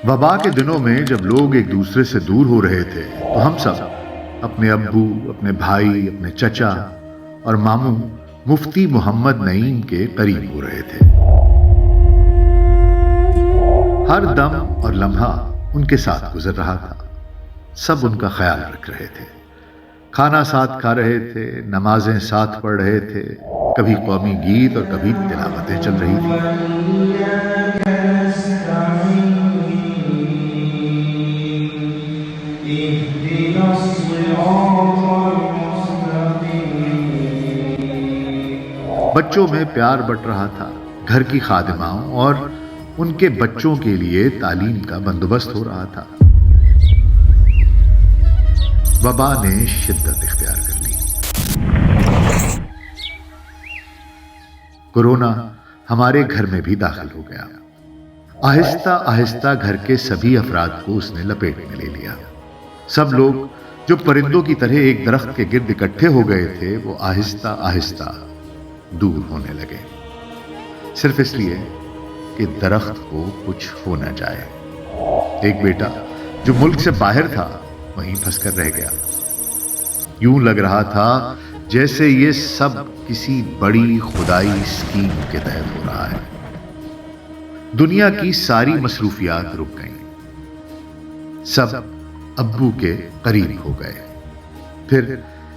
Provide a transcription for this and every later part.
وبا کے دنوں میں جب لوگ ایک دوسرے سے دور ہو رہے تھے تو ہم سب اپنے ابو، اپنے بھائی، اپنے چچا اور ماموں مفتی محمد نعیم کے قریب ہو رہے تھے۔ ہر دم اور لمحہ ان کے ساتھ گزر رہا تھا۔ سب ان کا خیال رکھ رہے تھے، کھانا ساتھ کھا رہے تھے، نمازیں ساتھ پڑھ رہے تھے، کبھی قومی گیت اور کبھی تلاوتیں چل رہی تھیں۔ بچوں میں پیار بٹ رہا تھا، گھر کی خادماؤں اور ان کے بچوں کے لیے تعلیم کا بندوبست ہو رہا تھا۔ وبا نے شدت اختیار کر لی۔ کورونا ہمارے گھر میں بھی داخل ہو گیا۔ آہستہ آہستہ گھر کے سبھی افراد کو اس نے لپیٹ میں لے لیا۔ سب لوگ جو پرندوں کی طرح ایک درخت کے گرد اکٹھے ہو گئے تھے، وہ آہستہ آہستہ دور ہونے لگے، صرف اس لیے کہ درخت کو کچھ ہو نہ جائے۔ ایک بیٹا جو ملک سے باہر تھا وہیں پھنس کر رہ گیا۔ یوں لگ رہا تھا جیسے یہ سب کسی بڑی خدائی اسکیم کے تحت ہو رہا ہے۔ دنیا کی ساری مصروفیات رک گئیں، سب ابو کے قریب ہو گئے۔ پھر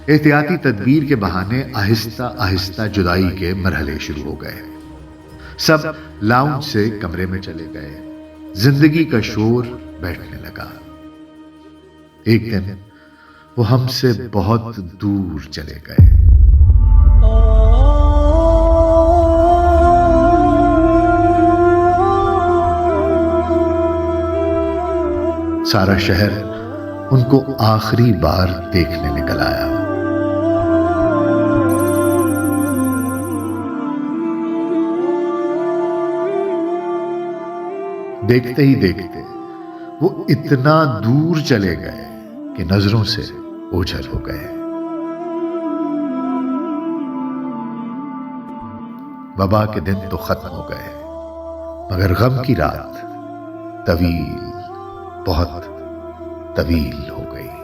احتیاطی تدبیر کے بہانے آہستہ آہستہ جدائی کے مرحلے شروع ہو گئے۔ سب لاؤنج سے کمرے میں چلے گئے، زندگی کا شور بیٹھنے لگا۔ ایک دن وہ ہم سے بہت دور چلے گئے۔ سارا شہر ان کو آخری بار دیکھنے نکل آیا۔ دیکھتے ہی دیکھتے وہ اتنا دور چلے گئے کہ نظروں سے اوجھل ہو گئے۔ وبا کے دن تو ختم ہو گئے، مگر غم کی رات طویل، بہت طویل ہو گئی۔